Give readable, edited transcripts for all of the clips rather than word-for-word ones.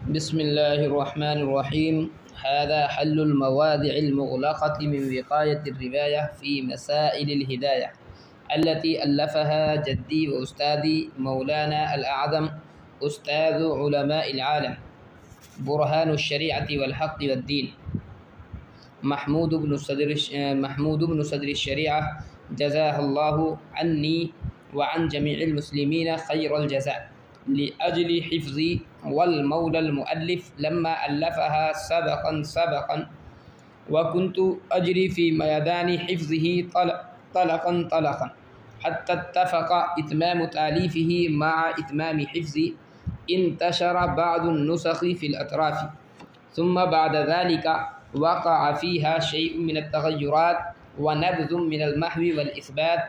بسم الله الرحمن الرحيم. هذا حل الموادع المغلقة من وقاية الرواية في مسائل الهداية التي ألفها جدي وأستاذي مولانا الأعظم أستاذ علماء العالم برهان الشريعة والحق والدين محمود بن صدر الشريعة، جزاه الله عني وعن جميع المسلمين خير الجزاء لأجل حفظي، والمولى المؤلف لما ألفها سبقا وكنت أجري في ميدان حفظه طلقا حتى اتفق إتمام تأليفه مع إتمام حفظي. انتشر بعض النسخ في الأطراف، ثم بعد ذلك وقع فيها شيء من التغيرات ونبذ من المحو والإثبات،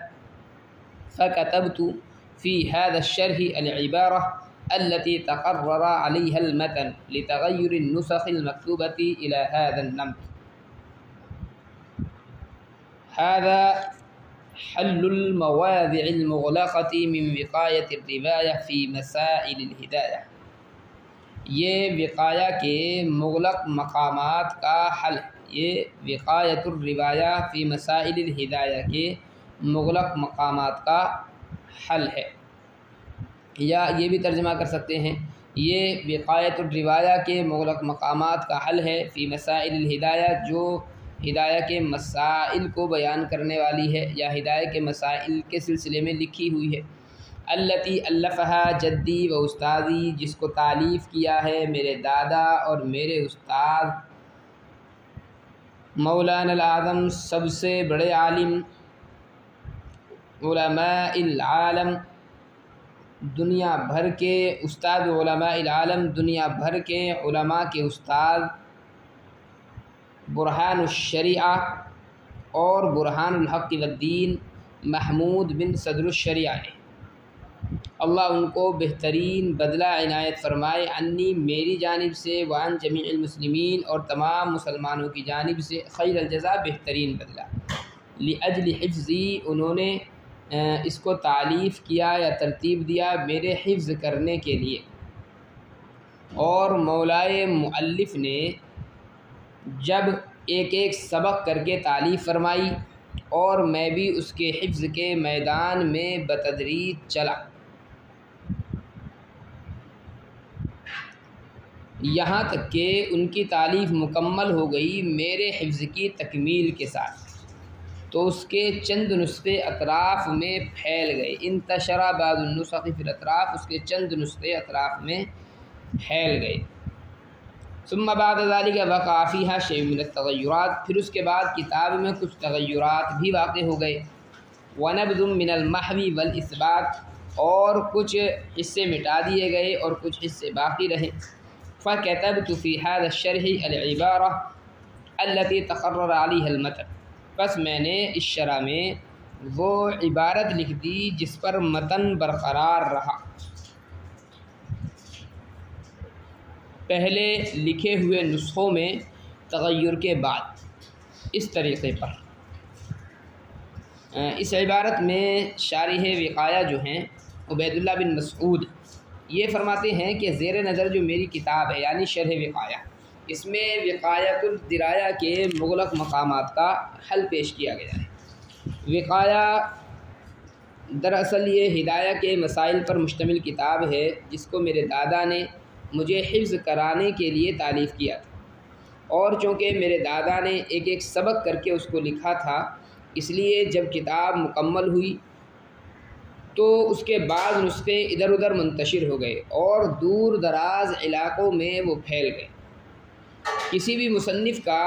فكتبت في هذا الشرح العبارة التي تقرر عليها المتن لتغير النسخ المكتوبة إلى هذا النمط. هذا حل المواضع المغلقة من وقاية الرواية في مسائل الہدایہ، یہ وقایا کے مغلق مقامات کا حل ہے۔ یہ وقایت الروایہ فی مسائل الہدایہ کے مغلق مقامات کا حل ہے، یا یہ بھی ترجمہ کر سکتے ہیں یہ وقایت الروایہ کے مغلق مقامات کا حل ہے فی مسائل الہدایہ، جو ہدایہ کے مسائل کو بیان کرنے والی ہے یا ہدایہ کے مسائل کے سلسلے میں لکھی ہوئی ہے۔ التی الفہا جدی و استاذی، جس کو تالیف کیا ہے میرے دادا اور میرے استاد مولانا الاعظم، سب سے بڑے عالم علماء العالم، دنیا بھر کے استاد علماء العالم، دنیا بھر کے علماء کے استاد برہان الشریعہ اور برہان الحق والدین محمود بن صدر الشریعہ نے، اللہ ان کو بہترین بدلہ عنایت فرمائے، عنی میری جانب سے، وعن جمیع المسلمین اور تمام مسلمانوں کی جانب سے، خیر الجزا بہترین بدلہ، لأجل حفظی انہوں نے اس کو تالیف کیا یا ترتیب دیا میرے حفظ کرنے کے لیے، اور مولائے مؤلف نے جب ایک ایک سبق کر کے تالیف فرمائی اور میں بھی اس کے حفظ کے میدان میں بتدریج چلا، یہاں تک کہ ان کی تالیف مکمل ہو گئی میرے حفظ کی تکمیل کے ساتھ، تو اس کے چند نسخے اطراف میں پھیل گئے۔ انتشر بعض النسخ فی الاطراف، اس کے چند نسخے اطراف میں پھیل گئے۔ ثم بعد ذلك وقع فيها شيء من التغيرات، پھر اس کے بعد کتاب میں کچھ تغیرات بھی واقع ہو گئے، ونبذ من المحو والاثبات، اور کچھ حصے مٹا دیے گئے اور کچھ حصے باقی رہے۔ فكتبت في هذا الشرح العبارة التي تقرر عليها المتن، بس میں نے اس شرح میں وہ عبارت لکھ دی جس پر متن برقرار رہا۔ پہلے لکھے ہوئے نسخوں میں تغیر کے بعد اس طریقے پر، اس عبارت میں شارح وقایہ جو ہیں عبید اللہ بن مسعود، یہ فرماتے ہیں کہ زیر نظر جو میری کتاب ہے یعنی شرح وقایہ، اس میں وقایت الدرایہ کے مغلق مقامات کا حل پیش کیا گیا ہے۔ وقایہ دراصل یہ ہدایہ کے مسائل پر مشتمل کتاب ہے جس کو میرے دادا نے مجھے حفظ کرانے کے لیے تالیف کیا تھا، اور چونکہ میرے دادا نے ایک ایک سبق کر کے اس کو لکھا تھا، اس لیے جب کتاب مکمل ہوئی تو اس کے بعد نسخے ادھر ادھر منتشر ہو گئے اور دور دراز علاقوں میں وہ پھیل گئے۔ کسی بھی مصنف کا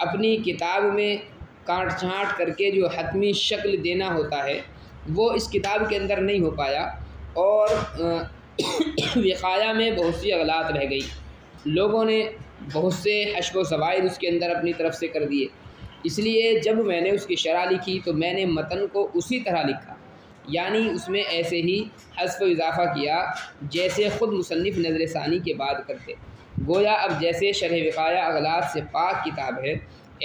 اپنی کتاب میں کاٹ چھانٹ کر کے جو حتمی شکل دینا ہوتا ہے وہ اس کتاب کے اندر نہیں ہو پایا، اور وقایہ میں بہت سی اغلاط رہ گئی، لوگوں نے بہت سے حشو و زوائد اس کے اندر اپنی طرف سے کر دیے، اس لیے جب میں نے اس کی شرح لکھی تو میں نے متن کو اسی طرح لکھا، یعنی اس میں ایسے ہی حذف و اضافہ کیا جیسے خود مصنف نظر ثانی کے بعد کرتے، گویا اب جیسے شرح وقایہ اغلاط سے پاک کتاب ہے،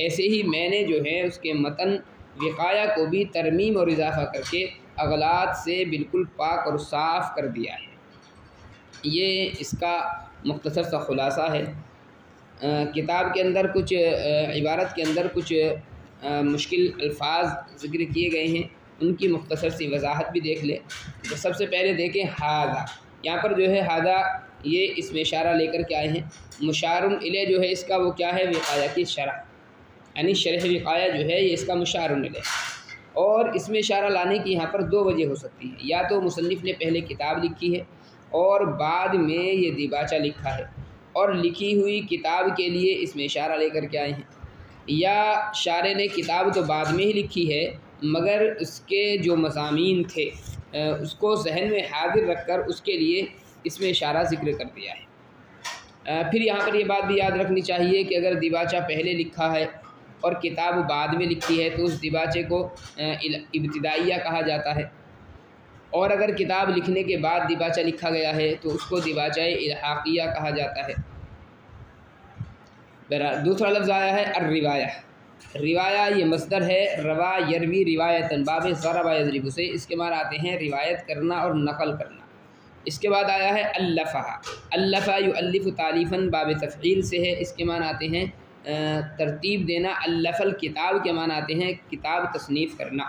ایسے ہی میں نے جو ہے اس کے متن وقایہ کو بھی ترمیم اور اضافہ کر کے اغلاط سے بالکل پاک اور صاف کر دیا ہے۔ یہ اس کا مختصر سا خلاصہ ہے۔ کتاب کے اندر کچھ عبارت کے اندر کچھ مشکل الفاظ ذکر کیے گئے ہیں، ان کی مختصر سی وضاحت بھی دیکھ لیں۔ تو سب سے پہلے دیکھیں ھذا، یہاں پر جو ہے ھذا یہ اس میں اشارہ لے کر کے آئے ہیں۔ مشار الیہ جو ہے اس کا وہ کیا ہے؟ وقایہ کی شرح، یعنی شرح وقایہ جو ہے یہ اس کا مشار الیہ۔ اور اس میں اشارہ لانے کی یہاں پر دو وجہ ہو سکتی ہے، یا تو مصنف نے پہلے کتاب لکھی ہے اور بعد میں یہ دیباچہ لکھا ہے، اور لکھی ہوئی کتاب کے لیے اس میں اشارہ لے کر کے آئے ہیں، یا شارح نے کتاب تو بعد میں ہی لکھی ہے مگر اس کے جو مضامین تھے اس کو ذہن میں حاضر رکھ کر اس کے لیے اس میں اشارہ ذکر کر دیا ہے۔ پھر یہاں پر یہ بات بھی یاد رکھنی چاہیے کہ اگر دیباچہ پہلے لکھا ہے اور کتاب بعد میں لکھی ہے تو اس دیباچے کو ابتدائیہ کہا جاتا ہے، اور اگر کتاب لکھنے کے بعد دیباچہ لکھا گیا ہے تو اس کو دیباچہ الحاقیہ کہا جاتا ہے۔ دوسرا لفظ آیا ہے الروایہ۔ روایہ یہ مصدر ہے، روا یروی روایتاً باب ضرب یضرب سے، اس کے معنی آتے ہیں روایت کرنا اور نقل کرنا۔ اس کے بعد آیا ہے الفہ، الفہ یؤلف تالیفاً باب تفعیل سے ہے، اس کے معنی آتے ہیں ترتیب دینا۔ الف الکتاب کے معنی آتے ہیں کتاب تصنیف کرنا۔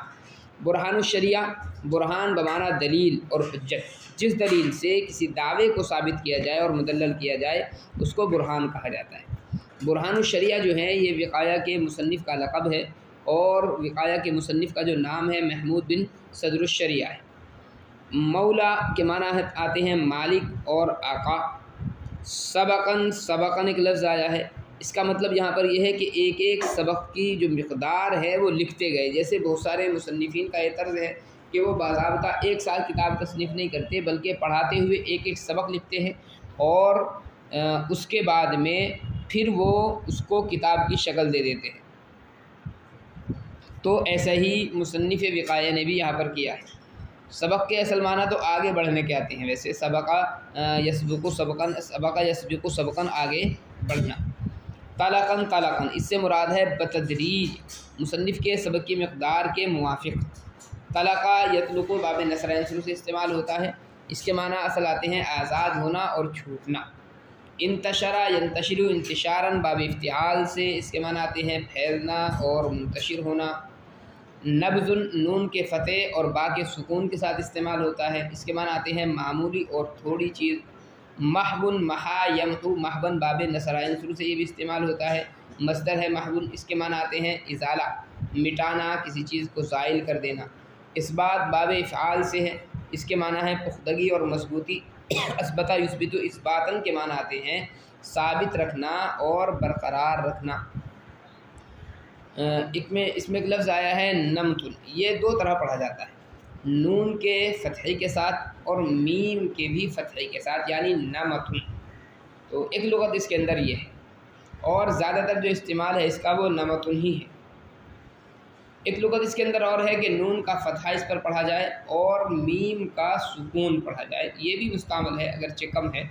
برہان الشریعہ، برہان بمعنی دلیل اور حجت، جس دلیل سے کسی دعوے کو ثابت کیا جائے اور مدلل کیا جائے اس کو برہان کہا جاتا ہے۔ برہان الشریعہ جو ہے یہ وقایہ کے مصنف کا لقب ہے، اور وقایہ کے مصنف کا جو نام ہے محمود بن صدر الشریعہ ہے۔ مولا کے معنی آتے ہیں مالک اور آقا۔ سبقاً، سبقاً ایک لفظ آیا ہے، اس کا مطلب یہاں پر یہ ہے کہ ایک ایک سبق کی جو مقدار ہے وہ لکھتے گئے۔ جیسے بہت سارے مصنفین کا یہ طرز ہے کہ وہ باضابطہ ایک سال کتاب تصنیف نہیں کرتے بلکہ پڑھاتے ہوئے ایک ایک سبق لکھتے ہیں، اور اس کے بعد میں پھر وہ اس کو کتاب کی شکل دے دیتے ہیں۔ تو ایسا ہی مصنف وقایہ نے بھی یہاں پر کیا ہے۔ سبق کے اصل معنی تو آگے بڑھنے کے آتے ہیں، ویسے سبقہ یسبق سبقاً، سبقہ یسبق سبقاً آگے بڑھنا۔ طلقاً، طلقاً اس سے مراد ہے بتدریج، مصنف کے سبق کی مقدار کے موافق۔ طلقہ یطلق باب نصر عنصر سے استعمال ہوتا ہے، اس کے معنی اصل آتے ہیں آزاد ہونا اور چھوٹنا۔ انتشرہ ینتشر انتشاراً باب افتعال سے، اس کے معنی آتے ہیں پھیلنا اور منتشر ہونا۔ نبض نون کے فتح اور با کے سکون کے ساتھ استعمال ہوتا ہے، اس کے معنی آتے ہیں معمولی اور تھوڑی چیز۔ محبن، محا یمحو محبن باب نصر عنصر سے یہ بھی استعمال ہوتا ہے، مصدر ہے محبن، اس کے معنی آتے ہیں ازالہ، مٹانا، کسی چیز کو زائل کر دینا۔ اثبات باب افعال سے ہے، اس کے معنی ہے پختگی اور مضبوطی۔ اثبت یثبت اثباتاً کے معنی آتے ہیں ثابت رکھنا اور برقرار رکھنا۔ اس میں ایک لفظ آیا ہے نمتن، یہ دو طرح پڑھا جاتا ہے، نون کے فتحے کے ساتھ اور میم کے بھی فتحے کے ساتھ، یعنی نمتن۔ تو ایک لغت اس کے اندر یہ ہے، اور زیادہ تر جو استعمال ہے اس کا وہ نمتن ہی ہے۔ ایک لغت اس کے اندر اور ہے کہ نون کا فتحہ اس پر پڑھا جائے اور میم کا سکون پڑھا جائے، یہ بھی مستعمل ہے اگرچہ کم ہے۔